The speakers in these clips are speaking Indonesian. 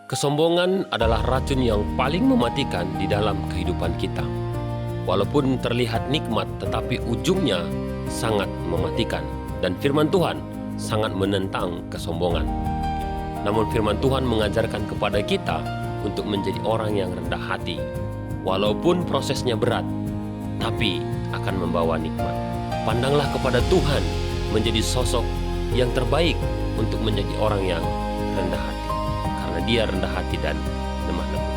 Kesombongan adalah racun yang paling mematikan di dalam kehidupan kita. Walaupun terlihat nikmat, tetapi ujungnya sangat mematikan. Dan firman Tuhan sangat menentang kesombongan. Namun firman Tuhan mengajarkan kepada kita untuk menjadi orang yang rendah hati. Walaupun prosesnya berat, tapi akan membawa nikmat. Pandanglah kepada Tuhan menjadi sosok yang terbaik untuk menjadi orang yang rendah hati. Karena Dia rendah hati dan lemah lembut.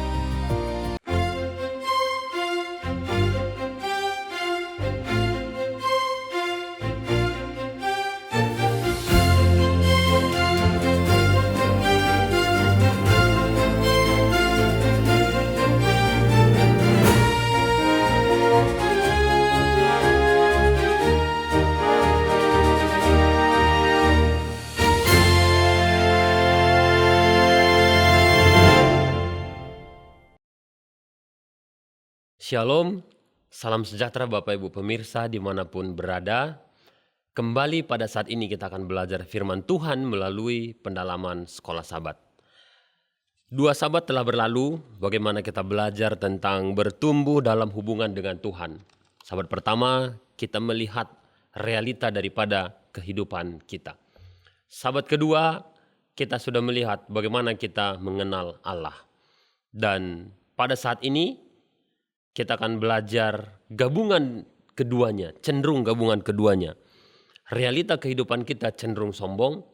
Shalom, salam sejahtera Bapak Ibu pemirsa dimanapun berada. Kembali pada saat ini kita akan belajar firman Tuhan melalui pendalaman sekolah Sabat. 2 Sabat telah berlalu, bagaimana kita belajar tentang bertumbuh dalam hubungan dengan Tuhan. Sabat pertama, kita melihat realita daripada kehidupan kita. Sabat kedua, kita sudah melihat bagaimana kita mengenal Allah. Dan pada saat ini, kita akan belajar gabungan keduanya, cenderung gabungan keduanya. Realita kehidupan kita cenderung sombong,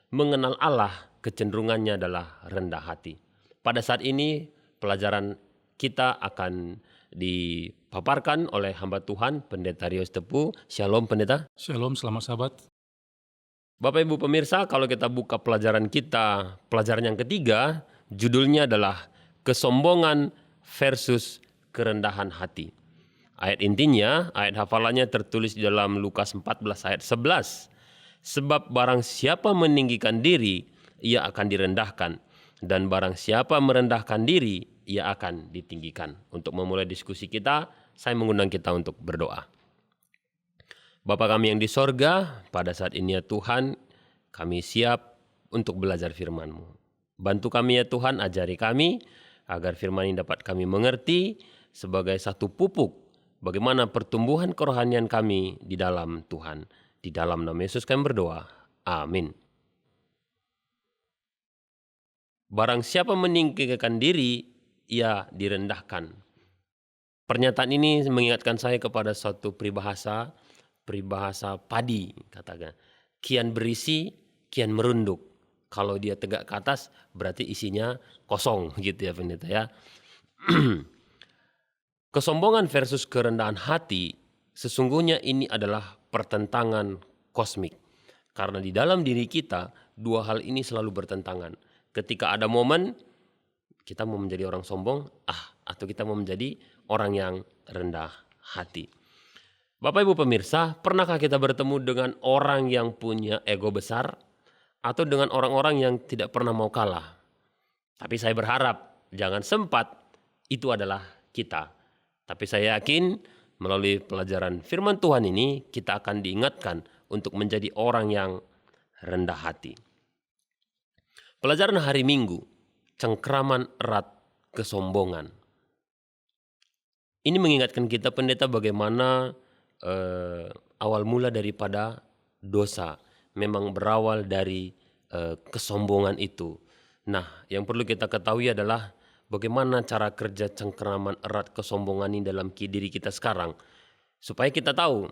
mengenal Allah kecenderungannya adalah rendah hati. Pada saat ini pelajaran kita akan dipaparkan oleh hamba Tuhan, Pendeta Rios Tepu. Shalom Pendeta. Shalom, selamat sahabat. Bapak Ibu pemirsa, kalau kita buka pelajaran kita, pelajaran yang ketiga, judulnya adalah kesombongan versus kerendahan hati. Ayat intinya, ayat hafalannya tertulis di dalam Lukas 14 ayat 11. Sebab barang siapa meninggikan diri, ia akan direndahkan. Dan barang siapa merendahkan diri, ia akan ditinggikan. Untuk memulai diskusi kita, saya mengundang kita untuk berdoa. Bapa kami yang di sorga, pada saat ini ya Tuhan, kami siap untuk belajar firman-Mu. Bantu kami ya Tuhan, ajari kami, agar firman ini dapat kami mengerti, sebagai satu pupuk bagaimana pertumbuhan kerohanian kami di dalam Tuhan. Di dalam nama Yesus kami berdoa. Amin. Barang siapa meninggikan diri, ia direndahkan. Pernyataan ini mengingatkan saya kepada suatu peribahasa padi, katakan. Kian berisi, kian merunduk. Kalau dia tegak ke atas, berarti isinya kosong, gitu ya pendeta ya. Kesombongan versus kerendahan hati, sesungguhnya ini adalah pertentangan kosmik. Karena di dalam diri kita, dua hal ini selalu bertentangan. Ketika ada momen, kita mau menjadi orang sombong, atau kita mau menjadi orang yang rendah hati. Bapak Ibu pemirsa, pernahkah kita bertemu dengan orang yang punya ego besar, atau dengan orang-orang yang tidak pernah mau kalah? Tapi saya berharap, jangan sempat, itu adalah kita. Tapi saya yakin melalui pelajaran firman Tuhan ini kita akan diingatkan untuk menjadi orang yang rendah hati. Pelajaran hari Minggu, cengkraman erat kesombongan. Ini mengingatkan kita pendeta bagaimana awal mula daripada dosa memang berawal dari kesombongan itu. Nah, yang perlu kita ketahui adalah bagaimana cara kerja cengkeraman erat kesombongan ini dalam diri kita sekarang. Supaya kita tahu,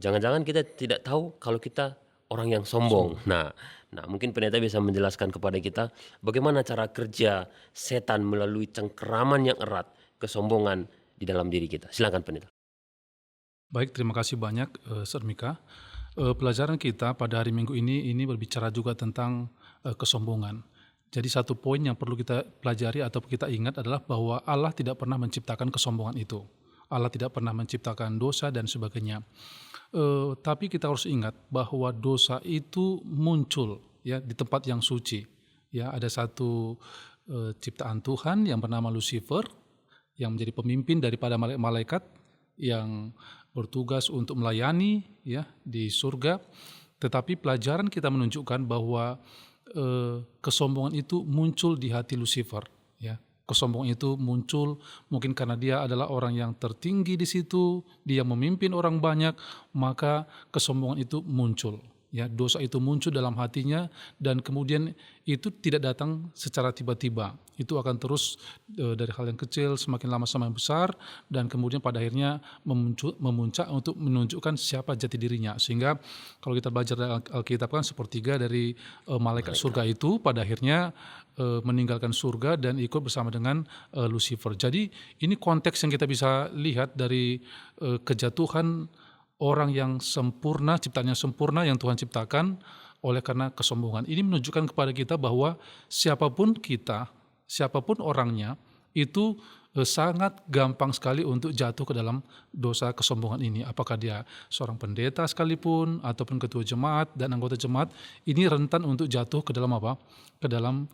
jangan-jangan kita tidak tahu kalau kita orang yang sombong. Nah, mungkin pendeta bisa menjelaskan kepada kita bagaimana cara kerja setan melalui cengkeraman yang erat kesombongan di dalam diri kita. Silakan pendeta. Baik, terima kasih banyak Sir Mika. Pelajaran kita pada hari Minggu ini berbicara juga tentang kesombongan. Jadi satu poin yang perlu kita pelajari atau kita ingat adalah bahwa Allah tidak pernah menciptakan kesombongan itu. Allah tidak pernah menciptakan dosa dan sebagainya. Tapi kita harus ingat bahwa dosa itu muncul ya di tempat yang suci. Ya, ada satu ciptaan Tuhan yang bernama Lucifer yang menjadi pemimpin daripada malaikat yang bertugas untuk melayani ya di surga. Tetapi pelajaran kita menunjukkan bahwa kesombongan itu muncul di hati Lucifer, ya. Kesombongan itu muncul mungkin karena dia adalah orang yang tertinggi di situ, dia memimpin orang banyak, maka kesombongan itu muncul. Ya, dosa itu muncul dalam hatinya dan kemudian itu tidak datang secara tiba-tiba. Itu akan terus dari hal yang kecil semakin lama semakin besar dan kemudian pada akhirnya memuncak untuk menunjukkan siapa jati dirinya. Sehingga kalau kita belajar dari Alkitab kan sepertiga dari malaikat surga itu pada akhirnya meninggalkan surga dan ikut bersama dengan Lucifer. Jadi ini konteks yang kita bisa lihat dari kejatuhan orang yang sempurna, ciptaannya sempurna yang Tuhan ciptakan oleh karena kesombongan. Ini menunjukkan kepada kita bahwa siapapun kita, siapapun orangnya, itu sangat gampang sekali untuk jatuh ke dalam dosa kesombongan ini. Apakah dia seorang pendeta sekalipun, ataupun ketua jemaat dan anggota jemaat, ini rentan untuk jatuh ke dalam apa? Ke dalam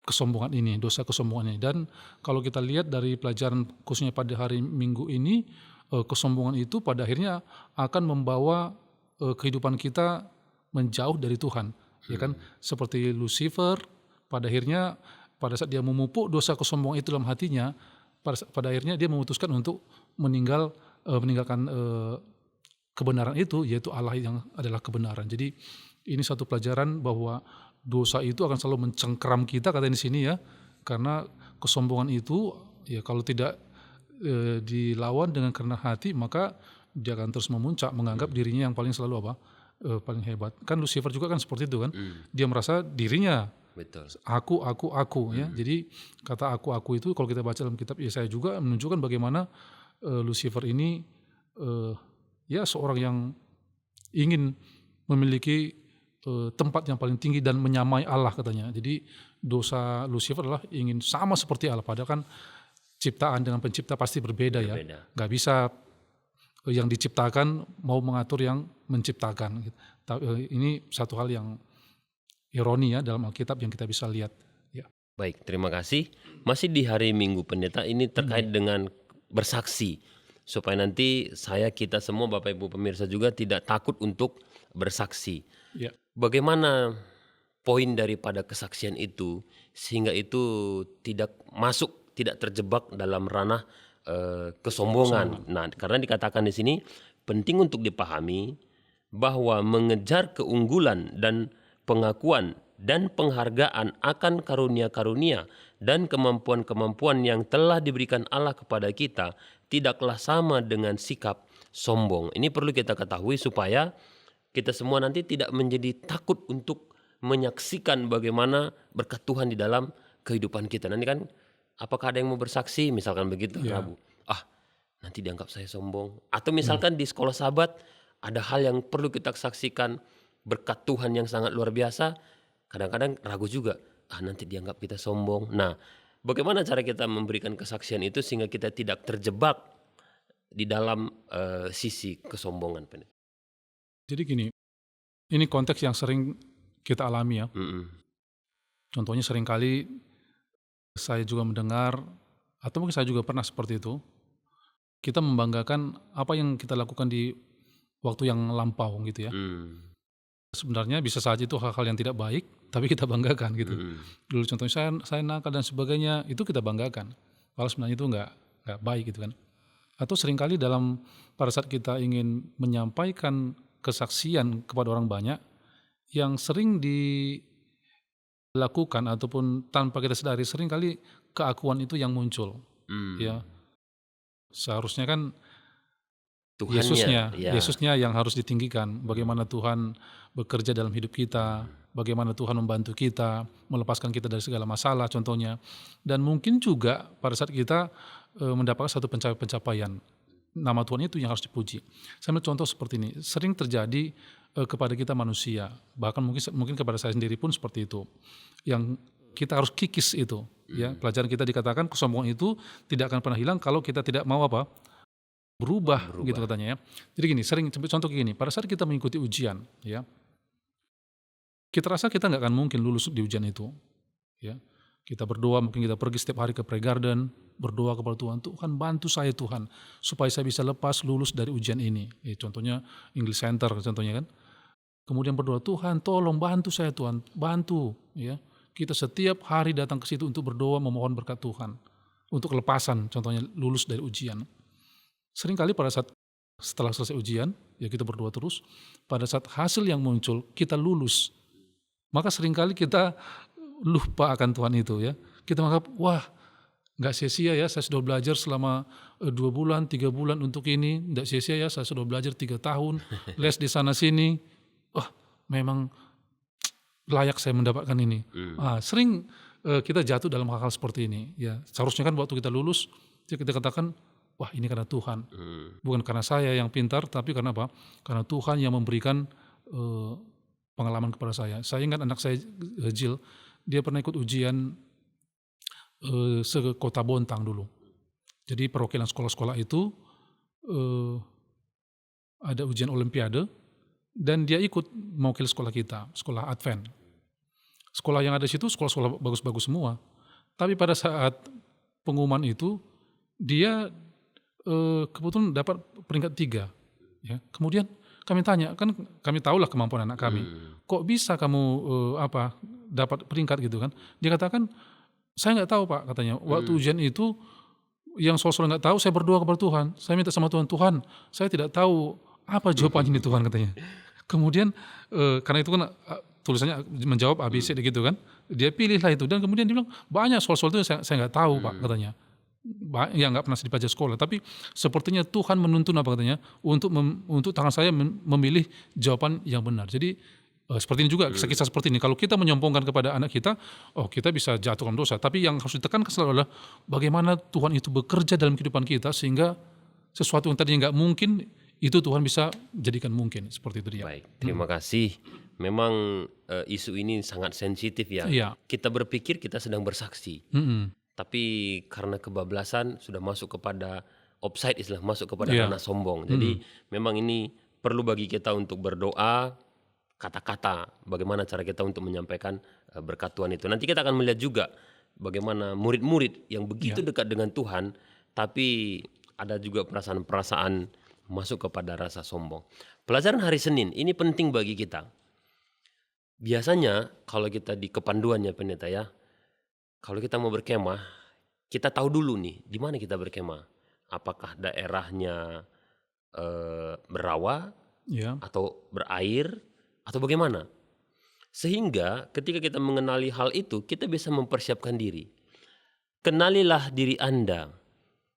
kesombongan ini, dosa kesombongan ini. Dan kalau kita lihat dari pelajaran khususnya pada hari Minggu ini, kesombongan itu pada akhirnya akan membawa kehidupan kita menjauh dari Tuhan, ya kan? Seperti Lucifer, pada akhirnya pada saat dia memupuk dosa kesombongan itu dalam hatinya, pada akhirnya dia memutuskan untuk meninggalkan kebenaran itu, yaitu Allah yang adalah kebenaran. Jadi ini satu pelajaran bahwa dosa itu akan selalu mencengkeram kita, katanya di sini ya, karena kesombongan itu ya kalau tidak dilawan dengan kerendahan hati, maka dia akan terus memuncak menganggap dirinya yang paling selalu paling hebat. Kan Lucifer juga kan seperti itu kan, dia merasa dirinya Betul. aku ya. Jadi kata aku itu kalau kita baca dalam kitab Yesaya juga menunjukkan bagaimana Lucifer ini ya seorang yang ingin memiliki tempat yang paling tinggi dan menyamai Allah katanya. Jadi dosa Lucifer adalah ingin sama seperti Allah, padahal kan ciptaan dengan pencipta pasti berbeda. Ya. Gak bisa yang diciptakan mau mengatur yang menciptakan. Ini satu hal yang ironi ya dalam Alkitab yang kita bisa lihat. Ya. Baik, terima kasih. Masih di hari Minggu Pendeta, ini terkait dengan bersaksi. Supaya nanti kita semua Bapak Ibu pemirsa juga tidak takut untuk bersaksi. Ya. Bagaimana poin daripada kesaksian itu sehingga itu tidak terjebak dalam ranah kesombongan. Nah, karena dikatakan di sini penting untuk dipahami bahwa mengejar keunggulan dan pengakuan dan penghargaan akan karunia-karunia dan kemampuan-kemampuan yang telah diberikan Allah kepada kita tidaklah sama dengan sikap sombong. Ini perlu kita ketahui supaya kita semua nanti tidak menjadi takut untuk menyaksikan bagaimana berkat Tuhan di dalam kehidupan kita. Nanti kan apakah ada yang mau bersaksi misalkan begitu Rabu. Nanti dianggap saya sombong. Atau misalkan di sekolah sahabat ada hal yang perlu kita saksikan berkat Tuhan yang sangat luar biasa. Kadang-kadang ragu juga. Nanti dianggap kita sombong. Nah, bagaimana cara kita memberikan kesaksian itu sehingga kita tidak terjebak di dalam sisi kesombongan. Jadi gini, ini konteks yang sering kita alami ya. Contohnya seringkali saya juga mendengar, atau mungkin saya juga pernah seperti itu, kita membanggakan apa yang kita lakukan di waktu yang lampau gitu ya. Sebenarnya bisa saja itu hal-hal yang tidak baik, tapi kita banggakan gitu. Dulu contohnya saya nakal dan sebagainya, itu kita banggakan. Kalau sebenarnya itu nggak baik gitu kan. Atau seringkali pada saat kita ingin menyampaikan kesaksian kepada orang banyak, yang sering dilakukan ataupun tanpa kita sadari seringkali keakuan itu yang muncul. Ya, seharusnya kan Yesusnya yang harus ditinggikan. Bagaimana Tuhan bekerja dalam hidup kita, bagaimana Tuhan membantu kita, melepaskan kita dari segala masalah contohnya. Dan mungkin juga pada saat kita mendapatkan satu pencapaian, nama Tuhan itu yang harus dipuji. Saya ambil contoh seperti ini, sering terjadi kepada kita manusia, bahkan mungkin kepada saya sendiri pun seperti itu. Yang kita harus kikis itu, ya. Pelajaran kita dikatakan kesombongan itu tidak akan pernah hilang kalau kita tidak mau berubah gitu katanya ya. Jadi gini, sering contoh gini, pada saat kita mengikuti ujian, ya, kita rasa kita nggak akan mungkin lulus di ujian itu, ya. Kita berdoa, mungkin kita pergi setiap hari ke Pray Garden, berdoa kepada Tuhan, Tuhan bantu saya Tuhan, supaya saya bisa lulus dari ujian ini. Contohnya English Center contohnya kan. kemudian berdoa, Tuhan tolong bantu saya Tuhan, bantu. Ya, kita setiap hari datang ke situ untuk berdoa memohon berkat Tuhan. Untuk kelepasan, contohnya lulus dari ujian. Seringkali pada saat setelah selesai ujian, ya kita berdoa terus. Pada saat hasil yang muncul, kita lulus. Maka seringkali kita lupa akan Tuhan itu ya. Kita menganggap, wah nggak sia-sia ya, saya sudah belajar selama 2 bulan, 3 bulan untuk ini. Nggak sia-sia ya, saya sudah belajar 3 tahun, les di sana-sini. Wah memang layak saya mendapatkan ini. Sering kita jatuh dalam hal-hal seperti ini. Ya, seharusnya kan waktu kita lulus, kita katakan, wah ini karena Tuhan. Bukan karena saya yang pintar, tapi karena apa? Karena Tuhan yang memberikan pengalaman kepada saya. Saya ingat anak saya Jill, dia pernah ikut ujian se-Kota Bontang dulu. Jadi perwakilan sekolah-sekolah itu ada ujian olimpiade, dan dia ikut mewakili sekolah kita, sekolah Advent. Sekolah yang ada di situ sekolah-sekolah bagus-bagus semua. Tapi pada saat pengumuman itu, dia kebetulan dapat peringkat 3. Ya. Kemudian kami tanya, kan kami tahulah kemampuan anak kami. Kok bisa kamu dapat peringkat gitu kan? Dia katakan, saya nggak tahu Pak, katanya. Waktu ujian itu, yang soal-soal nggak tahu, saya berdoa kepada Tuhan. Saya minta sama Tuhan, Tuhan, saya tidak tahu apa jawabannya ini Tuhan, katanya. Kemudian karena itu kan tulisannya menjawab ABC gitu kan, dia pilihlah itu, dan kemudian dia bilang banyak soal-soal itu saya nggak tahu Pak, katanya. Ya nggak pernah dipelajari sekolah, tapi sepertinya Tuhan menuntun apa katanya untuk tangan saya memilih jawaban yang benar. Jadi seperti ini juga, kisah-kisah seperti ini. Kalau kita menyombongkan kepada anak kita, kita bisa jatuh dalam dosa. Tapi yang harus ditekankan selalu adalah bagaimana Tuhan itu bekerja dalam kehidupan kita sehingga sesuatu yang tadinya nggak mungkin itu Tuhan bisa jadikan mungkin, seperti itu dia. Baik, terima kasih. Memang isu ini sangat sensitif ya. Iya. Kita berpikir kita sedang bersaksi, tapi karena kebablasan sudah masuk kepada offside, istilah masuk kepada ranah sombong. Jadi memang ini perlu bagi kita untuk berdoa, kata-kata bagaimana cara kita untuk menyampaikan berkat Tuhan itu. Nanti kita akan melihat juga bagaimana murid-murid yang begitu dekat dengan Tuhan, tapi ada juga perasaan-perasaan masuk kepada rasa sombong. Pelajaran hari Senin ini penting bagi kita. Biasanya kalau kita di kepanduannya pendeta ya, kalau kita mau berkemah, kita tahu dulu nih di mana kita berkemah. Apakah daerahnya berawa atau berair atau bagaimana? Sehingga ketika kita mengenali hal itu, kita bisa mempersiapkan diri. Kenalilah diri Anda.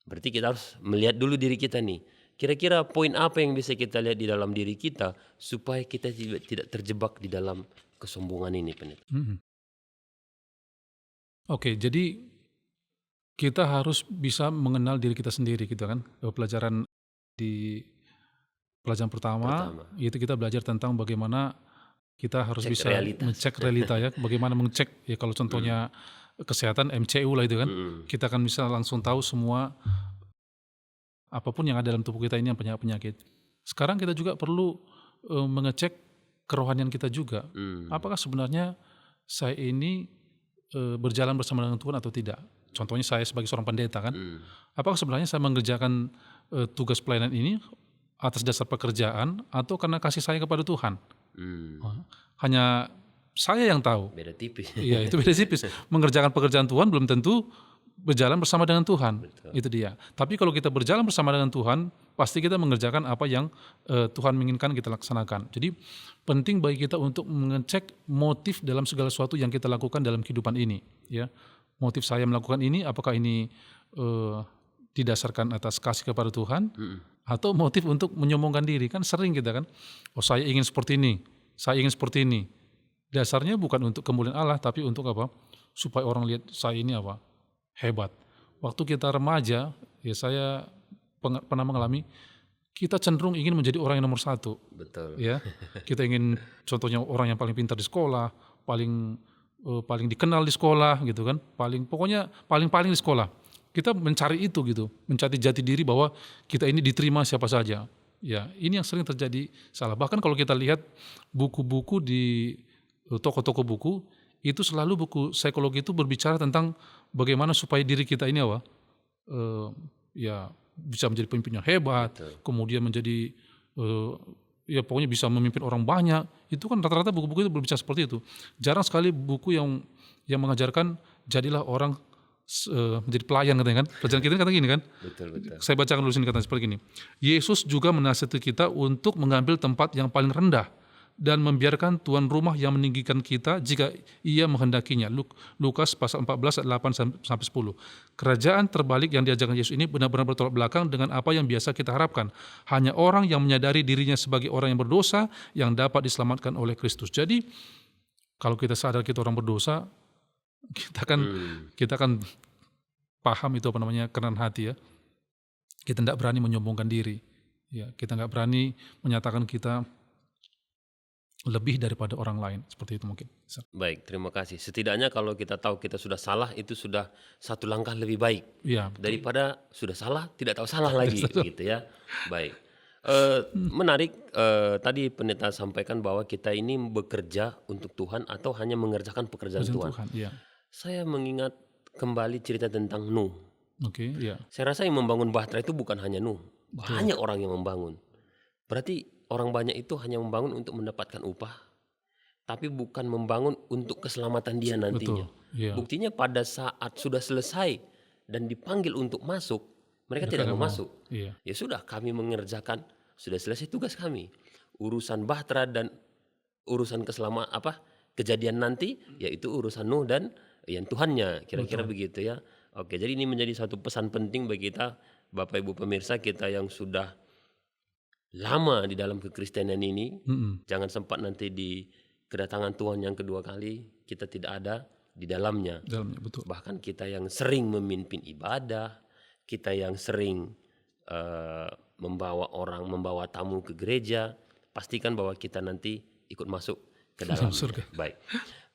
Berarti kita harus melihat dulu diri kita nih. Kira-kira poin apa yang bisa kita lihat di dalam diri kita supaya kita tidak terjebak di dalam kesombongan ini, pendeta. Oke, jadi kita harus bisa mengenal diri kita sendiri gitu kan. Pelajaran pertama itu kita belajar tentang bagaimana kita harus Cek bisa realitas. mengecek realita ya. Bagaimana mengecek ya, kalau contohnya kesehatan MCU lah itu kan. Kita akan bisa langsung tahu semua apapun yang ada dalam tubuh kita ini yang penyakit. Sekarang kita juga perlu mengecek kerohanian kita juga. Apakah sebenarnya saya ini berjalan bersama dengan Tuhan atau tidak? Contohnya saya sebagai seorang pendeta kan. Apakah sebenarnya saya mengerjakan tugas pelayanan ini atas dasar pekerjaan atau karena kasih saya kepada Tuhan? Hanya saya yang tahu. Beda tipis. Iya, itu beda tipis. Mengerjakan pekerjaan Tuhan belum tentu berjalan bersama dengan Tuhan. Betul. Itu dia. Tapi kalau kita berjalan bersama dengan Tuhan, pasti kita mengerjakan apa yang Tuhan menginginkan kita laksanakan. Jadi penting bagi kita untuk mengecek motif dalam segala sesuatu yang kita lakukan dalam kehidupan ini. Ya, motif saya melakukan ini, apakah ini didasarkan atas kasih kepada Tuhan, atau motif untuk menyombongkan diri? Kan sering kita kan, saya ingin seperti ini, saya ingin seperti ini. Dasarnya bukan untuk kemuliaan Allah, tapi untuk apa? Supaya orang lihat saya ini apa? Hebat. Waktu kita remaja, ya saya pernah mengalami, kita cenderung ingin menjadi orang yang nomor 1. Betul. Ya, kita ingin contohnya orang yang paling pintar di sekolah, paling dikenal di sekolah gitu kan, pokoknya paling di sekolah. Kita mencari itu gitu, mencari jati diri bahwa kita ini diterima siapa saja. Ya, ini yang sering terjadi salah. Bahkan kalau kita lihat buku-buku di toko-toko buku, itu selalu buku psikologi itu berbicara tentang bagaimana supaya diri kita ini ya bisa menjadi pemimpin yang hebat. Betul. Kemudian menjadi ya pokoknya bisa memimpin orang banyak. Itu kan rata-rata buku-buku itu berbicara seperti itu. Jarang sekali buku yang mengajarkan jadilah orang menjadi pelayan, katanya kan. Pelajaran kita kata gini kan. Betul. Saya bacakan dulu sini katanya seperti ini. Yesus juga menasihati kita untuk mengambil tempat yang paling rendah dan membiarkan tuan rumah yang meninggikan kita jika ia menghendakinya. Lukas pasal 14 ayat 8 sampai 10. Kerajaan terbalik yang diajarkan Yesus ini benar-benar bertolak belakang dengan apa yang biasa kita harapkan. Hanya orang yang menyadari dirinya sebagai orang yang berdosa yang dapat diselamatkan oleh Kristus. Jadi kalau kita sadar kita orang berdosa, kita kan paham itu apa namanya, kerenan hati ya. Kita tidak berani menyombongkan diri. Ya, kita nggak berani menyatakan kita lebih daripada orang lain, seperti itu mungkin. Baik, terima kasih. Setidaknya kalau kita tahu kita sudah salah, itu sudah satu langkah lebih baik Ya, daripada sudah salah tidak tahu salah lagi, gitu ya. Baik. Menarik, tadi pendeta sampaikan bahwa kita ini bekerja untuk Tuhan atau hanya mengerjakan pekerjaan Tuhan. ya. Saya mengingat kembali cerita tentang Nuh. Oke, ya. Saya rasa yang membangun Bahtera itu bukan hanya Nuh, banyak orang yang membangun. Berarti orang banyak itu hanya membangun untuk mendapatkan upah, tapi bukan membangun untuk keselamatan dia nantinya. Betul. Ya. Buktinya pada saat sudah selesai dan dipanggil untuk masuk, mereka tidak mau masuk. Iya. Ya sudah, kami mengerjakan, sudah selesai tugas kami. Urusan Bahtera dan urusan kejadian nanti, yaitu urusan Nuh dan yang Tuhannya, kira-kira begitu ya. Oke, jadi ini menjadi satu pesan penting bagi kita, Bapak Ibu pemirsa kita yang sudah lama di dalam kekristenan ini. Jangan sempat nanti di kedatangan Tuhan yang kedua kali kita tidak ada di dalamnya. Betul. Bahkan kita yang sering memimpin ibadah, kita yang sering membawa tamu ke gereja, pastikan bahwa kita nanti ikut masuk ke dalam surga. Baik.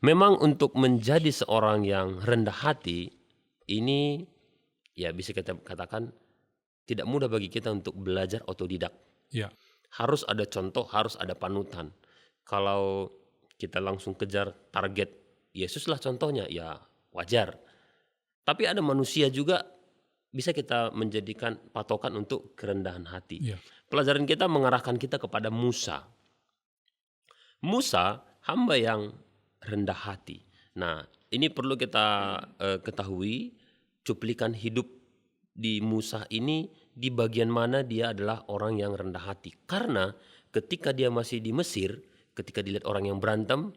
Memang untuk menjadi seorang yang rendah hati ini ya bisa kita katakan tidak mudah bagi kita untuk belajar otodidak. Ya. Harus ada contoh, harus ada panutan. Kalau kita langsung kejar target Yesus lah contohnya, ya wajar. Tapi ada manusia juga bisa kita menjadikan patokan untuk kerendahan hati. Ya. Pelajaran kita mengarahkan kita kepada Musa. Musa, hamba yang rendah hati. Nah, ini perlu kita ketahui, cuplikan hidup di Musa ini di bagian mana dia adalah orang yang rendah hati. Karena ketika dia masih di Mesir, ketika dilihat orang yang berantem,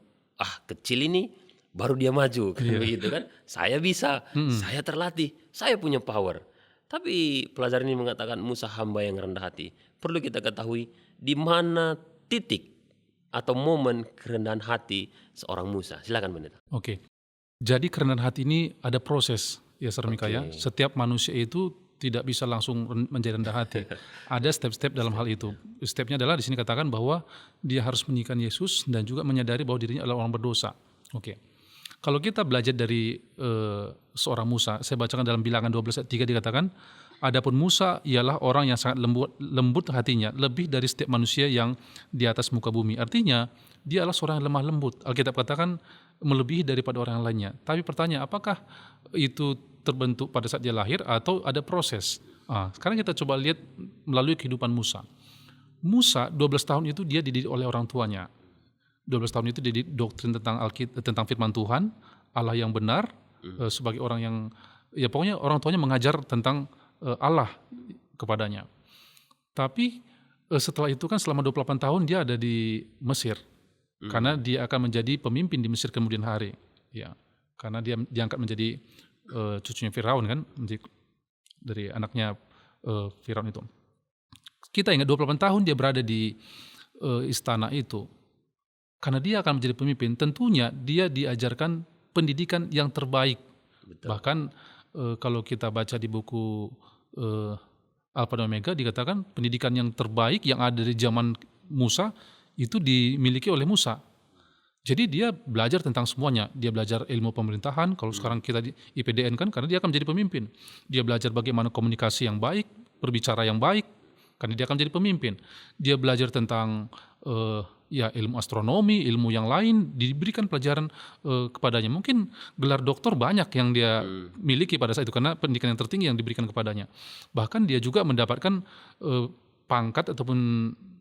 kecil ini, baru dia maju, kan begitu kan? Saya bisa, saya terlatih, saya punya power. Tapi pelajaran ini mengatakan Musa hamba yang rendah hati. Perlu kita ketahui di mana titik atau momen kerendahan hati seorang Musa. Silakan pendeta. Oke. Jadi kerendahan hati ini ada proses ya Sarmika ya. Setiap manusia itu tidak bisa langsung menjadi rendah hati. Ada step-step dalam hal itu. Stepnya adalah di sini katakan bahwa dia harus meninggikan Yesus dan juga menyadari bahwa dirinya adalah orang berdosa. Oke. Kalau kita belajar dari seorang Musa, saya bacakan dalam Bilangan 12 ayat 3 dikatakan, adapun Musa ialah orang yang sangat lembut hatinya, lebih dari setiap manusia yang di atas muka bumi. Artinya, dia adalah seorang yang lemah lembut. Alkitab katakan melebihi daripada orang lainnya. Tapi pertanyaan, apakah itu terbentuk pada saat dia lahir atau ada proses? Sekarang kita coba lihat melalui kehidupan Musa. Musa 12 tahun itu dia dididik oleh orang tuanya. 12 tahun itu dididik doktrin tentang firman Tuhan, Allah yang benar, sebagai orang yang, ya pokoknya orang tuanya mengajar tentang Allah kepadanya. Tapi setelah itu kan selama 28 tahun dia ada di Mesir. Karena dia akan menjadi pemimpin di Mesir kemudian hari. Ya, karena dia diangkat menjadi cucunya Firaun kan, dari anaknya Firaun itu. Kita ingat 28 tahun dia berada di istana itu. Karena dia akan menjadi pemimpin, tentunya dia diajarkan pendidikan yang terbaik. Betul. Bahkan kalau kita baca di buku Alfa dan Omega dikatakan pendidikan yang terbaik yang ada di zaman Musa itu dimiliki oleh Musa. Jadi dia belajar tentang semuanya. Dia belajar ilmu pemerintahan, kalau sekarang kita di IPDN kan, karena dia akan menjadi pemimpin. Dia belajar bagaimana komunikasi yang baik, berbicara yang baik, karena dia akan menjadi pemimpin. Dia belajar tentang ilmu astronomi, ilmu yang lain, diberikan pelajaran kepadanya. Mungkin gelar doktor banyak yang dia miliki pada saat itu, karena pendidikan yang tertinggi yang diberikan kepadanya. Bahkan dia juga mendapatkan pangkat ataupun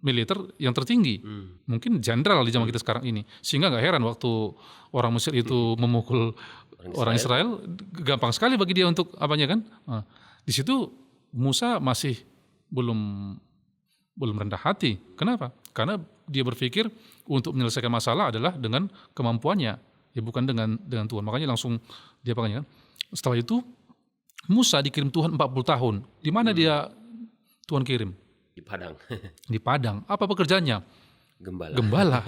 militer yang tertinggi. Mungkin jenderal di zaman kita sekarang ini. Sehingga nggak heran waktu orang Mesir itu memukul orang Israel, gampang sekali bagi dia untuk apanya kan. Nah, di situ Musa masih belum rendah hati. Kenapa? Karena dia berpikir untuk menyelesaikan masalah adalah dengan kemampuannya, ya bukan dengan Tuhan. Makanya langsung dia kan. Setelah itu Musa dikirim Tuhan 40 tahun. Di mana dia Tuhan kirim? Di Padang. Di Padang. Apa pekerjaannya? Gembala.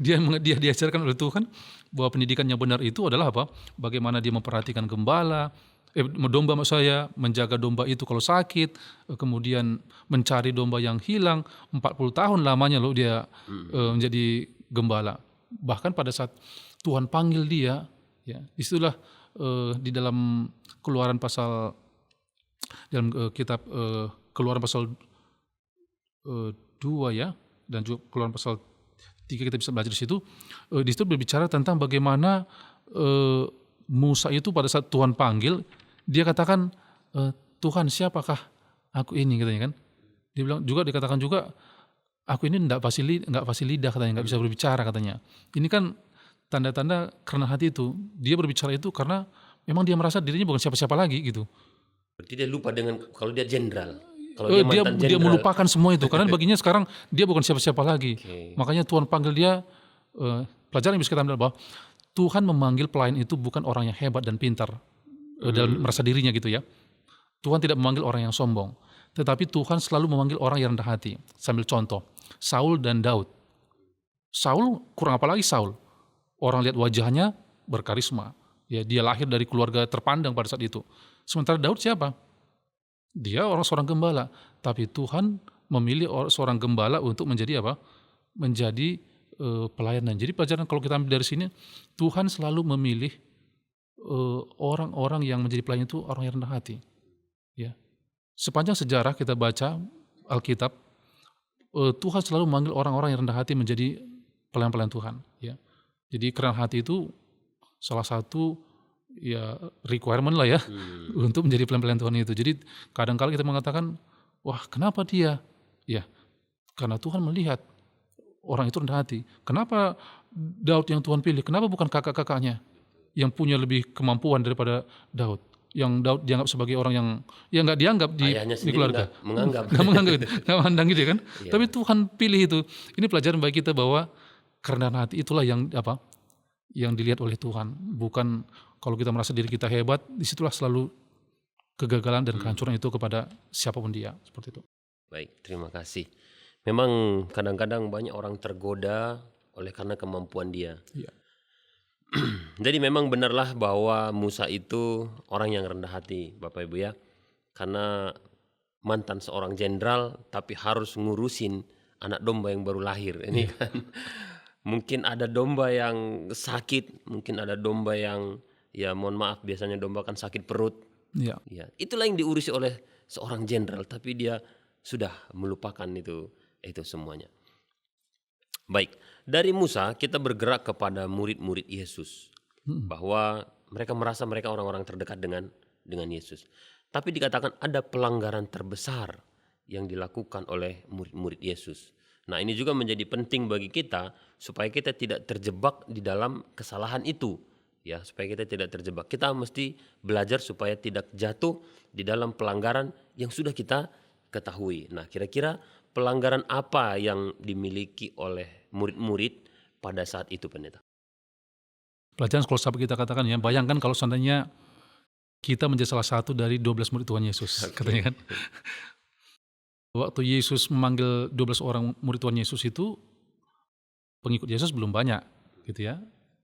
Dia diajarkan oleh Tuhan bahwa pendidikan yang benar itu adalah apa? Bagaimana dia memperhatikan domba maksud saya, menjaga domba itu kalau sakit, kemudian mencari domba yang hilang. 40 tahun lamanya loh dia menjadi gembala. Bahkan pada saat Tuhan panggil dia, ya, disitulah di dalam Keluaran pasal kitab Keluaran pasal 2 ya, dan juga Keluaran pasal 3 kita bisa belajar di situ. Di situ berbicara tentang bagaimana Musa itu pada saat Tuhan panggil, dia katakan, Tuhan siapakah aku ini, katanya kan. Dia bilang juga, dikatakan juga, aku ini enggak fasih lidah katanya, enggak bisa berbicara katanya. Ini kan tanda-tanda kerendahan hati itu. Dia berbicara itu karena memang dia merasa dirinya bukan siapa-siapa lagi gitu. Berarti dia lupa dengan kalau dia jenderal. Kalau dia melupakan semua itu karena baginya sekarang dia bukan siapa-siapa lagi. Makanya Tuhan panggil dia. Pelajaran yang bisa kita ambil bahwa Tuhan memanggil pelayan itu bukan orang yang hebat dan pintar dalam merasa dirinya gitu ya. Tuhan tidak memanggil orang yang sombong, tetapi Tuhan selalu memanggil orang yang rendah hati. Sambil contoh, Saul dan Daud. Saul kurang apa lagi Saul? Orang lihat wajahnya berkarisma. Ya, dia lahir dari keluarga terpandang pada saat itu. Sementara Daud siapa? Dia seorang gembala, tapi Tuhan memilih seorang gembala untuk menjadi apa? Menjadi pelayanan. Jadi pelajaran kalau kita ambil dari sini, Tuhan selalu memilih orang-orang yang menjadi pelayan itu orang yang rendah hati. Ya. Sepanjang sejarah kita baca Alkitab, Tuhan selalu memanggil orang-orang yang rendah hati menjadi pelayan-pelayan Tuhan. Ya. Jadi kerendahan hati itu salah satu ya requirement lah ya untuk menjadi pelayan-pelayan Tuhan itu. Jadi kadang-kala kita mengatakan, wah kenapa dia? Ya karena Tuhan melihat orang itu rendah hati. Kenapa Daud yang Tuhan pilih? Kenapa bukan kakak-kakaknya yang punya lebih kemampuan daripada Daud? Yang Daud dianggap sebagai orang yang nggak dianggap di keluarga. Nggak menganggap itu, nggak mandang gitu kan. Yeah. Tapi Tuhan pilih itu. Ini pelajaran bagi kita bahwa kerendahan hati itulah yang dilihat oleh Tuhan. Bukan kalau kita merasa diri kita hebat, disitulah selalu kegagalan dan kehancuran itu kepada siapapun dia. Seperti itu. Baik, terima kasih. Memang kadang-kadang banyak orang tergoda oleh karena kemampuan dia. Ya. Jadi memang benarlah bahwa Musa itu orang yang rendah hati, Bapak Ibu ya. Karena mantan seorang jenderal tapi harus ngurusin anak domba yang baru lahir. Ini kan mungkin ada domba yang sakit, mungkin ada domba yang ya mohon maaf biasanya domba kan sakit perut. Ya. Itulah yang diurusi oleh seorang jenderal, tapi dia sudah melupakan itu semuanya. Baik, dari Musa kita bergerak kepada murid-murid Yesus, bahwa mereka merasa mereka orang-orang terdekat dengan Yesus. Tapi dikatakan ada pelanggaran terbesar yang dilakukan oleh murid-murid Yesus. Nah ini juga menjadi penting bagi kita supaya kita tidak terjebak di dalam kesalahan itu. Ya, supaya kita tidak terjebak. Kita mesti belajar supaya tidak jatuh di dalam pelanggaran yang sudah kita ketahui. Nah, kira-kira pelanggaran apa yang dimiliki oleh murid-murid pada saat itu, Pendeta? Pelajaran sekolah sahabat kita katakan ya, bayangkan kalau seandainya kita menjadi salah satu dari 12 murid Tuhan Yesus, katanya kan. Waktu Yesus memanggil 12 orang murid Tuhan Yesus itu, pengikut Yesus belum banyak, gitu ya.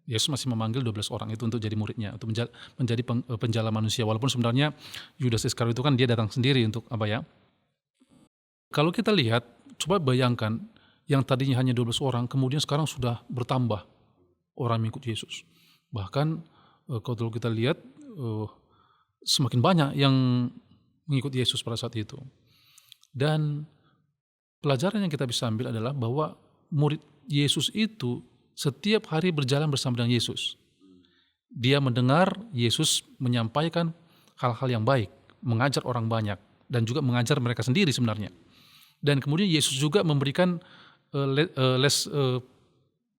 Yesus masih memanggil 12 orang itu untuk jadi muridnya, untuk menjadi penjala manusia. Walaupun sebenarnya Yudas Iskariot itu kan dia datang sendiri untuk apa ya. Kalau kita lihat, coba bayangkan yang tadinya hanya 12 orang, kemudian sekarang sudah bertambah orang mengikut Yesus. Bahkan kalau kita lihat semakin banyak yang mengikut Yesus pada saat itu. Dan pelajaran yang kita bisa ambil adalah bahwa murid Yesus itu setiap hari berjalan bersama dengan Yesus. Dia mendengar Yesus menyampaikan hal-hal yang baik, mengajar orang banyak, dan juga mengajar mereka sendiri sebenarnya. Dan kemudian Yesus juga memberikan les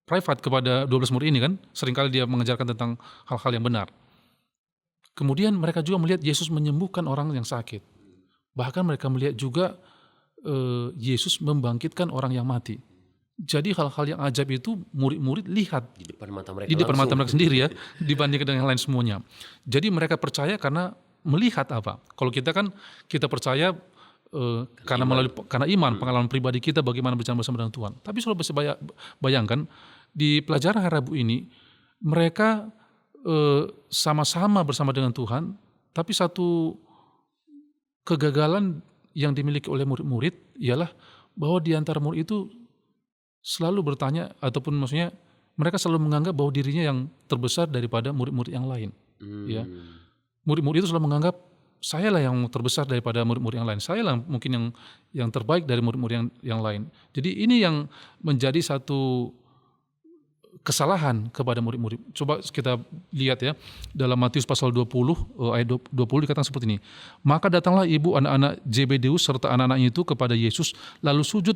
private kepada 12 murid ini kan. Seringkali dia mengajarkan tentang hal-hal yang benar. Kemudian mereka juga melihat Yesus menyembuhkan orang yang sakit. Bahkan mereka melihat juga Yesus membangkitkan orang yang mati. Jadi hal-hal yang ajaib itu murid-murid lihat Di depan mata mereka di depan mata langsung. mereka sendiri ya, dibandingkan dengan yang lain semuanya. Jadi mereka percaya karena melihat apa? Kalau kita kan kita percaya karena iman, pengalaman pribadi kita bagaimana berjalan bersama dengan Tuhan. Tapi selalu bisa bayangkan di pelajaran hari Rabu ini mereka sama-sama bersama dengan Tuhan, tapi satu kegagalan yang dimiliki oleh murid-murid ialah bahwa di antara murid itu selalu bertanya ataupun maksudnya mereka selalu menganggap bahwa dirinya yang terbesar daripada murid-murid yang lain. Ya, murid-murid itu selalu menganggap saya lah yang terbesar daripada murid-murid yang lain. Saya lah mungkin yang terbaik dari murid-murid yang lain. Jadi ini yang menjadi satu kesalahan kepada murid-murid. Coba kita lihat ya, dalam Matius pasal 20 ayat 20 dikatakan seperti ini. Maka datanglah ibu anak-anak Zebedeus serta anak-anaknya itu kepada Yesus, lalu sujud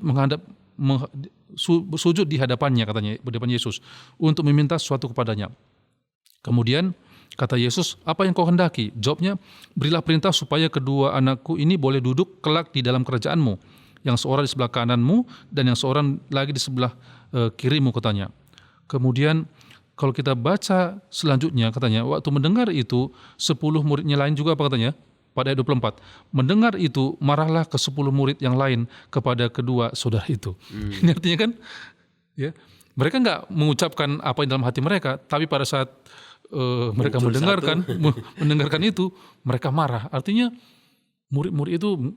di hadapannya, katanya, di hadapan Yesus, untuk meminta sesuatu kepadanya. Kemudian kata Yesus, apa yang kau hendaki? Jawabnya, berilah perintah supaya kedua anakku ini boleh duduk kelak di dalam kerajaanmu, yang seorang di sebelah kananmu dan yang seorang lagi di sebelah kirimu, katanya. Kemudian kalau kita baca selanjutnya, katanya, waktu mendengar itu 10 muridnya lain juga apa katanya? Pada ayat 24, mendengar itu marahlah ke 10 murid yang lain kepada kedua saudara itu. Ini artinya kan, ya, mereka nggak mengucapkan apa yang dalam hati mereka, tapi pada saat mereka mendengarkan itu, mereka marah. Artinya murid-murid itu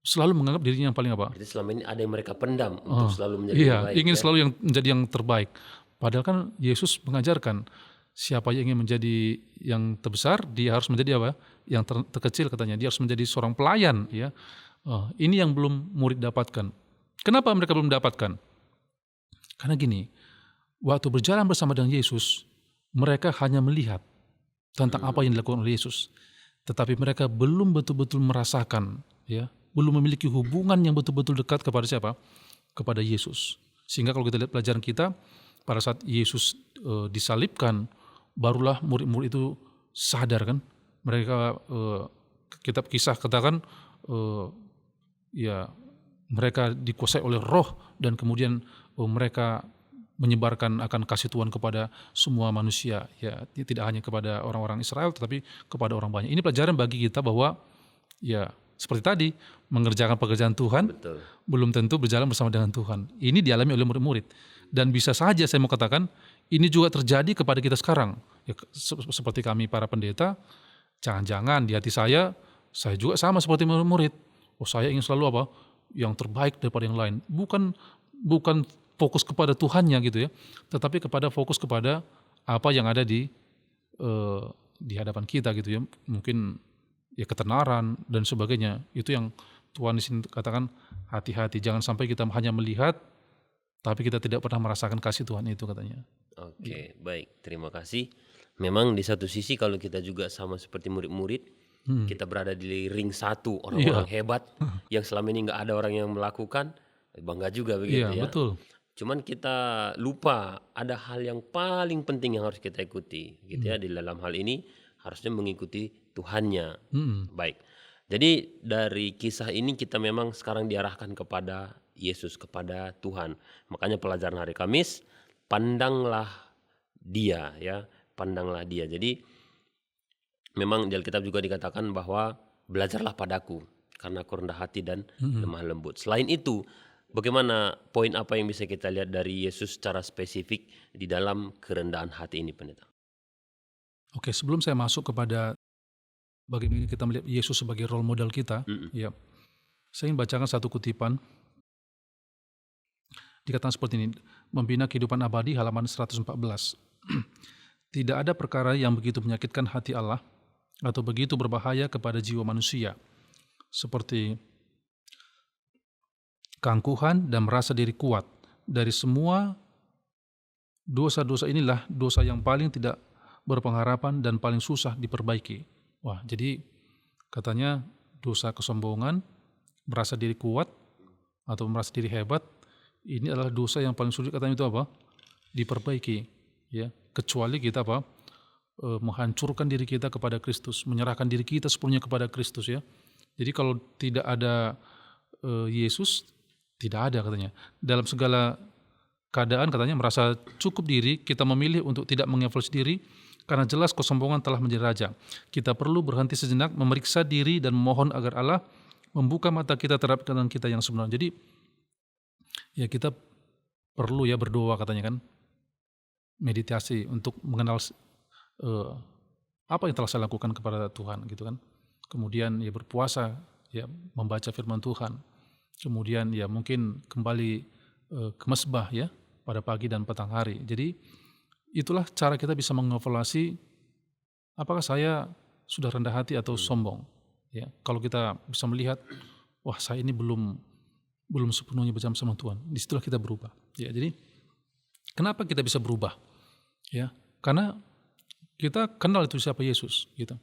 selalu menganggap dirinya yang paling apa? Jadi selama ini ada yang mereka pendam untuk selalu menjadi Iya, yang baik. ingin selalu menjadi yang terbaik. Padahal kan Yesus mengajarkan siapa yang ingin menjadi yang terbesar, dia harus menjadi apa? Yang terkecil, katanya. Dia harus menjadi seorang pelayan. Ya, ini yang belum murid dapatkan. Kenapa mereka belum dapatkan? Karena gini, waktu berjalan bersama dengan Yesus, mereka hanya melihat tentang apa yang dilakukan oleh Yesus, tetapi mereka belum betul-betul merasakan, ya, belum memiliki hubungan yang betul-betul dekat kepada siapa? Kepada Yesus. Sehingga kalau kita lihat pelajaran kita, pada saat Yesus disalibkan, barulah murid-murid itu sadar kan. Mereka, kitab Kisah katakan, ya, mereka dikuasai oleh Roh dan kemudian mereka menyebarkan akan kasih Tuhan kepada semua manusia, ya, tidak hanya kepada orang-orang Israel tetapi kepada orang banyak. Ini pelajaran bagi kita bahwa, ya, seperti tadi, mengerjakan pekerjaan Tuhan belum tentu berjalan bersama dengan Tuhan. Ini dialami oleh murid-murid. Dan bisa saja saya mau katakan, ini juga terjadi kepada kita sekarang. Ya, seperti kami para pendeta, jangan-jangan di hati saya juga sama seperti murid-murid. Oh, saya ingin selalu apa? Yang terbaik daripada yang lain. Bukan fokus kepada Tuhannya gitu ya, tetapi fokus kepada apa yang ada di hadapan kita gitu ya. Mungkin ya ketenaran dan sebagainya. Itu yang Tuhan di sini katakan, hati-hati, jangan sampai kita hanya melihat tapi kita tidak pernah merasakan kasih Tuhan itu, katanya. Oke, baik, terima kasih. Memang di satu sisi kalau kita juga sama seperti murid-murid, kita berada di ring satu, orang-orang hebat yang selama ini nggak ada orang yang melakukan, bangga juga begitu. Iya, ya. betul. Cuman kita lupa ada hal yang paling penting yang harus kita ikuti, gitu ya. Di dalam hal ini harusnya mengikuti Tuhannya. Baik. Jadi dari kisah ini kita memang sekarang diarahkan kepada Yesus, kepada Tuhan. Makanya pelajaran hari Kamis, pandanglah Dia, ya, pandanglah Dia. Jadi memang di Alkitab juga dikatakan bahwa belajarlah padaku karena aku rendah hati dan lemah lembut. Selain itu, bagaimana poin apa yang bisa kita lihat dari Yesus secara spesifik di dalam kerendahan hati ini, Pendeta? Oke, sebelum saya masuk kepada bagaimana kita melihat Yesus sebagai role model kita, ya, saya ingin bacakan satu kutipan. Dikatakan seperti ini, membina kehidupan abadi, halaman 114. Tidak ada perkara yang begitu menyakitkan hati Allah atau begitu berbahaya kepada jiwa manusia seperti keangkuhan dan merasa diri kuat. Dari semua dosa-dosa inilah dosa yang paling tidak berpengharapan dan paling susah diperbaiki. Wah, jadi katanya dosa kesombongan, merasa diri kuat atau merasa diri hebat, ini adalah dosa yang paling sulit katanya itu apa? Diperbaiki, ya. Kecuali kita apa? Menghancurkan diri kita kepada Kristus, menyerahkan diri kita sepenuhnya kepada Kristus, ya. Jadi kalau tidak ada Yesus, tidak ada katanya. Dalam segala keadaan katanya merasa cukup diri, kita memilih untuk tidak mengevaluasi diri karena jelas kesombongan telah menjadi raja. Kita perlu berhenti sejenak, memeriksa diri dan memohon agar Allah membuka mata kita terhadap keadaan kita yang sebenarnya. Jadi ya kita perlu ya berdoa katanya kan, meditasi untuk mengenal apa yang telah saya lakukan kepada Tuhan gitu kan. Kemudian ya berpuasa, ya membaca firman Tuhan. Kemudian ya mungkin kembali ke mesbah ya pada pagi dan petang hari. Jadi itulah cara kita bisa mengevaluasi apakah saya sudah rendah hati atau sombong. Ya, kalau kita bisa melihat, wah saya ini belum sepenuhnya bersama Tuhan. Disitulah kita berubah. Ya, jadi kenapa kita bisa berubah? Ya, karena kita kenal itu siapa Yesus. Gitu.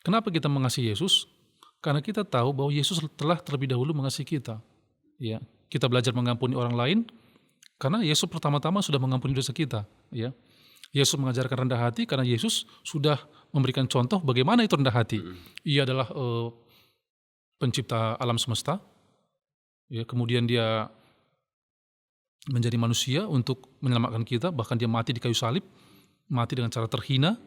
Kenapa kita mengasihi Yesus? Karena kita tahu bahwa Yesus telah terlebih dahulu mengasihi kita. Ya, kita belajar mengampuni orang lain karena Yesus pertama-tama sudah mengampuni dosa kita. Ya, Yesus mengajarkan rendah hati karena Yesus sudah memberikan contoh bagaimana itu rendah hati. Ia adalah pencipta alam semesta. Ya, kemudian dia menjadi manusia untuk menyelamatkan kita, bahkan dia mati di kayu salib, mati dengan cara terhina.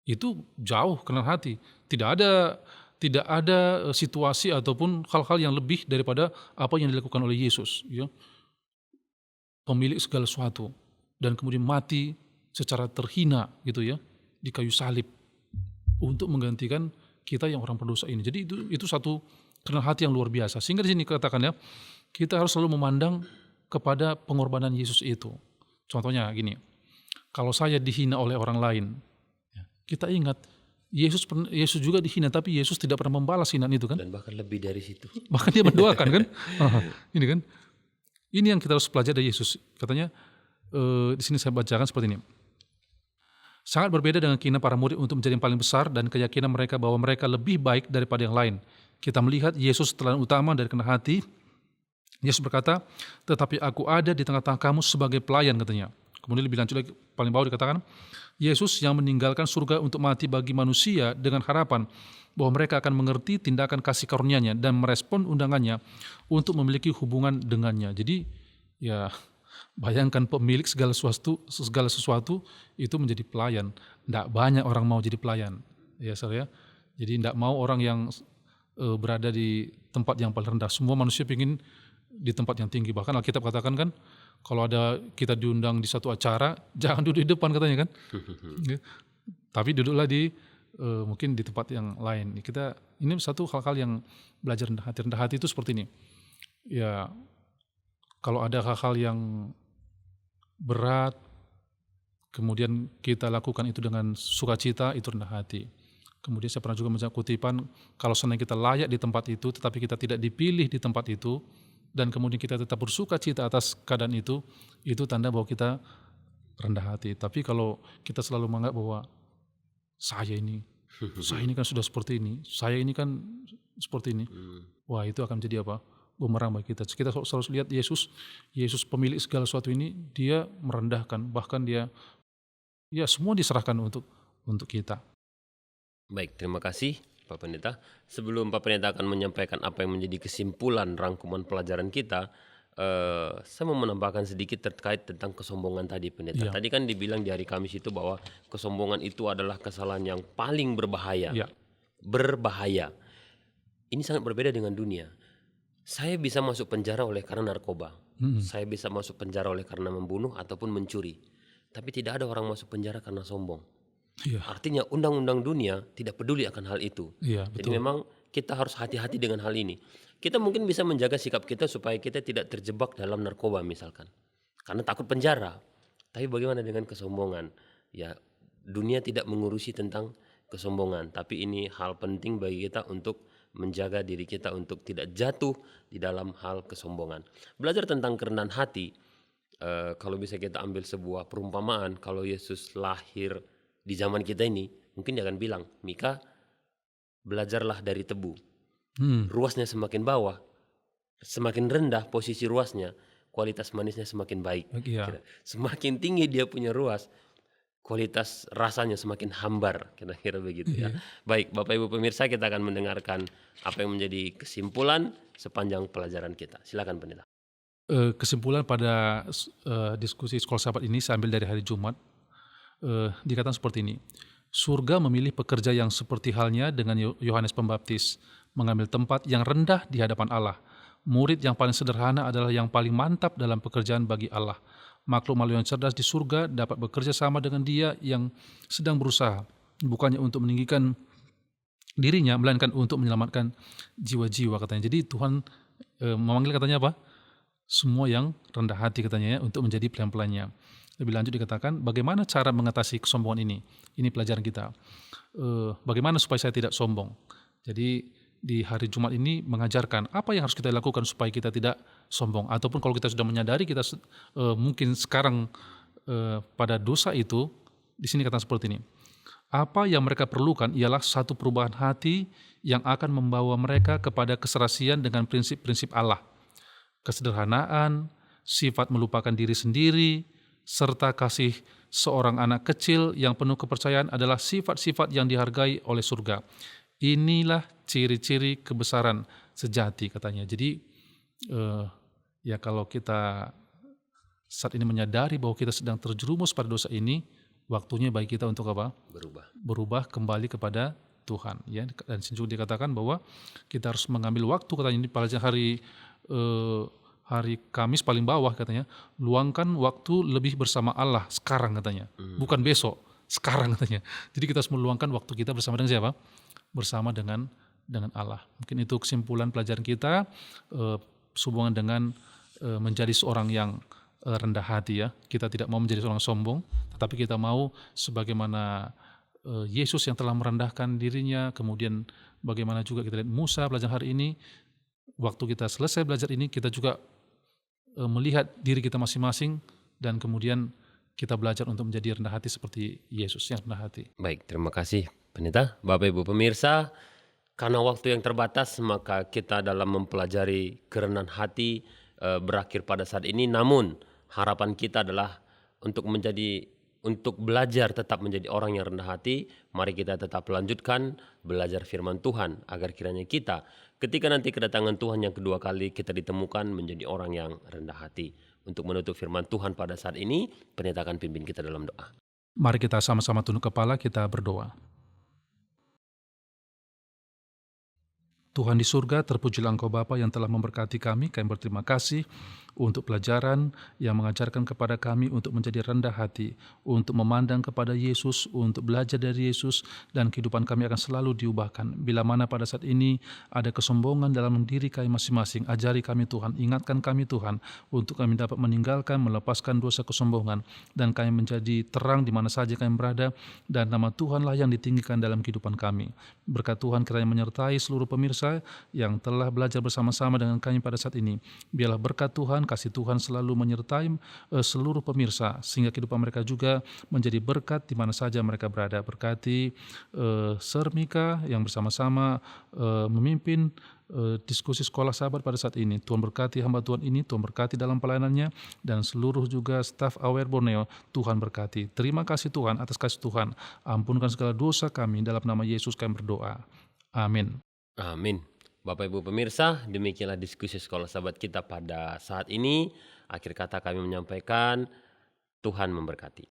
Itu jauh rendah hati. Tidak ada situasi ataupun hal-hal yang lebih daripada apa yang dilakukan oleh Yesus, ya. Pemilik segala sesuatu, dan kemudian mati secara terhina gitu ya di kayu salib untuk menggantikan kita yang orang berdosa ini. Jadi itu satu kerendahan hati yang luar biasa. Sehingga di sini katakan ya, kita harus selalu memandang kepada pengorbanan Yesus itu. Contohnya gini, kalau saya dihina oleh orang lain, kita ingat Yesus juga dihina, tapi Yesus tidak pernah membalas hinaan itu kan? Dan bahkan lebih dari situ. Bahkan dia mendoakan kan? Ini kan? Ini yang kita harus pelajari dari Yesus. Katanya di sini saya bacakan seperti ini. Sangat berbeda dengan keinginan para murid untuk menjadi yang paling besar dan keyakinan mereka bahwa mereka lebih baik daripada yang lain. Kita melihat Yesus teladan utama dari kerendahan hati. Yesus berkata, tetapi aku ada di tengah-tengah kamu sebagai pelayan katanya. Kemudian lebih lanjut lagi, paling bawah dikatakan, Yesus yang meninggalkan surga untuk mati bagi manusia dengan harapan bahwa mereka akan mengerti tindakan kasih karunia-Nya dan merespon undangannya untuk memiliki hubungan dengannya. Jadi ya bayangkan pemilik segala sesuatu itu menjadi pelayan. Tidak banyak orang mau jadi pelayan, ya saudara. Jadi tidak mau orang yang berada di tempat yang paling rendah. Semua manusia ingin di tempat yang tinggi. Bahkan Alkitab katakan kan, kalau ada kita diundang di satu acara, jangan duduk di depan katanya kan. Tapi duduklah di mungkin di tempat yang lain. Ini satu hal-hal yang belajar rendah hati. Rendah hati itu seperti ini. Ya, kalau ada hal-hal yang berat, kemudian kita lakukan itu dengan sukacita, itu rendah hati. Kemudian saya pernah juga membaca kutipan, kalau seandainya kita layak di tempat itu, tetapi kita tidak dipilih di tempat itu, dan kemudian kita tetap bersukacita atas keadaan itu tanda bahwa kita rendah hati. Tapi kalau kita selalu menganggap bahwa saya ini kan sudah seperti ini, saya ini kan seperti ini, wah itu akan menjadi apa? Bumerang bagi kita. Kita selalu lihat Yesus pemilik segala sesuatu ini, dia merendahkan, bahkan dia ya semua diserahkan untuk kita. Baik, terima kasih Pak Pendeta. Sebelum Pak Pendeta akan menyampaikan apa yang menjadi kesimpulan rangkuman pelajaran kita, saya mau menambahkan sedikit terkait tentang kesombongan tadi, Pendeta. Ya. Tadi kan dibilang di hari Kamis itu bahwa kesombongan itu adalah kesalahan yang paling berbahaya. Ya. Berbahaya. Ini sangat berbeda dengan dunia. Saya bisa masuk penjara oleh karena narkoba. Saya bisa masuk penjara oleh karena membunuh ataupun mencuri. Tapi tidak ada orang masuk penjara karena sombong. Ya. Artinya undang-undang dunia tidak peduli akan hal itu. Ya, Jadi betul. memang kita harus hati-hati dengan hal ini. Kita mungkin bisa menjaga sikap kita supaya kita tidak terjebak dalam narkoba misalkan. Karena takut penjara. Tapi bagaimana dengan kesombongan? Ya, dunia tidak mengurusi tentang kesombongan. Tapi ini hal penting bagi kita untuk menjaga diri kita untuk tidak jatuh di dalam hal kesombongan. Belajar tentang kerendahan hati, kalau bisa kita ambil sebuah perumpamaan, kalau Yesus lahir di zaman kita ini, mungkin dia akan bilang, Mika, belajarlah dari tebu. Ruasnya semakin bawah, Semakin rendah posisi ruasnya, kualitas manisnya semakin baik. Iya. Semakin tinggi dia punya ruas, kualitas rasanya semakin hambar, kira-kira begitu ya. Iya. Baik, Bapak Ibu pemirsa, kita akan mendengarkan apa yang menjadi kesimpulan sepanjang pelajaran kita. Silakan pendeta. Kesimpulan pada diskusi sekolah sahabat ini saya ambil dari hari Jumat, dikatakan seperti ini. Surga memilih pekerja yang seperti halnya dengan Yohanes Pembaptis, mengambil tempat yang rendah di hadapan Allah. Murid yang paling sederhana adalah yang paling mantap dalam pekerjaan bagi Allah. Makhluk-makhluk yang cerdas di surga dapat bekerja sama dengan dia yang sedang berusaha, bukannya untuk meninggikan dirinya, melainkan untuk menyelamatkan jiwa-jiwa, katanya. Jadi Tuhan memanggil, katanya apa? Semua yang rendah hati, katanya ya, untuk menjadi pelayan-pelayannya. Lebih lanjut dikatakan, bagaimana cara mengatasi kesombongan ini? Ini pelajaran kita. Bagaimana supaya saya tidak sombong? Jadi di hari Jumat ini mengajarkan apa yang harus kita lakukan supaya kita tidak sombong. Ataupun kalau kita sudah menyadari kita mungkin sekarang pada dosa itu, di sini kata seperti ini. Apa yang mereka perlukan ialah satu perubahan hati yang akan membawa mereka kepada keserasian dengan prinsip-prinsip Allah. Kesederhanaan, sifat melupakan diri sendiri, serta kasih seorang anak kecil yang penuh kepercayaan adalah sifat-sifat yang dihargai oleh surga. Inilah ciri-ciri kebesaran sejati, katanya. Jadi ya kalau kita saat ini menyadari bahwa kita sedang terjerumus pada dosa ini, waktunya bagi kita untuk apa? Berubah kembali kepada Tuhan. Ya, dan sini juga dikatakan bahwa kita harus mengambil waktu, katanya. Ini pada hari Kamis paling bawah, katanya, luangkan waktu lebih bersama Allah sekarang, katanya. Bukan besok, sekarang, katanya. Jadi kita harus meluangkan waktu kita bersama dengan siapa? Bersama dengan Allah. Mungkin itu kesimpulan pelajaran kita, sehubungan dengan menjadi seorang yang rendah hati, ya. Kita tidak mau menjadi seorang sombong, tetapi kita mau sebagaimana Yesus yang telah merendahkan dirinya. Kemudian bagaimana juga kita lihat Musa pelajaran hari ini. Waktu kita selesai belajar ini, kita juga melihat diri kita masing-masing, dan kemudian kita belajar untuk menjadi rendah hati seperti Yesus yang rendah hati. Baik, terima kasih pendeta. Bapak Ibu pemirsa, karena waktu yang terbatas, maka kita dalam mempelajari kerendahan hati berakhir pada saat ini. Namun harapan kita adalah untuk belajar tetap menjadi orang yang rendah hati. Mari kita tetap lanjutkan belajar firman Tuhan, agar kiranya kita ketika nanti kedatangan Tuhan yang kedua kali, kita ditemukan menjadi orang yang rendah hati. Untuk menutup firman Tuhan pada saat ini, pendeta akan pimpin kita dalam doa. Mari kita sama-sama tunduk kepala, kita berdoa. Tuhan di surga, terpujilah Engkau Bapa yang telah memberkati kami. Kami berterima kasih untuk pelajaran yang mengajarkan kepada kami untuk menjadi rendah hati, untuk memandang kepada Yesus, untuk belajar dari Yesus, dan kehidupan kami akan selalu diubahkan. Bila mana pada saat ini ada kesombongan dalam diri kami masing-masing, ajari kami Tuhan, ingatkan kami Tuhan, untuk kami dapat meninggalkan, melepaskan dosa kesombongan, dan kami menjadi terang di mana saja kami berada, dan nama Tuhanlah yang ditinggikan dalam kehidupan kami. Berkat Tuhan kiranya menyertai seluruh pemirsa yang telah belajar bersama-sama dengan kami pada saat ini. Biarlah berkat Tuhan, kasih Tuhan selalu menyertai seluruh pemirsa, sehingga kehidupan mereka juga menjadi berkat di mana saja mereka berada. Berkati Sir Mika yang bersama-sama memimpin diskusi sekolah sahabat pada saat ini. Tuhan berkati hamba Tuhan ini, Tuhan berkati dalam pelayanannya, dan seluruh juga staf Aware Borneo, Tuhan berkati. Terima kasih Tuhan atas kasih Tuhan. Ampunkan segala dosa kami, dalam nama Yesus kami berdoa. Amin. Amin. Bapak Ibu pemirsa, demikianlah diskusi sekolah sahabat kita pada saat ini. Akhir kata kami menyampaikan, Tuhan memberkati.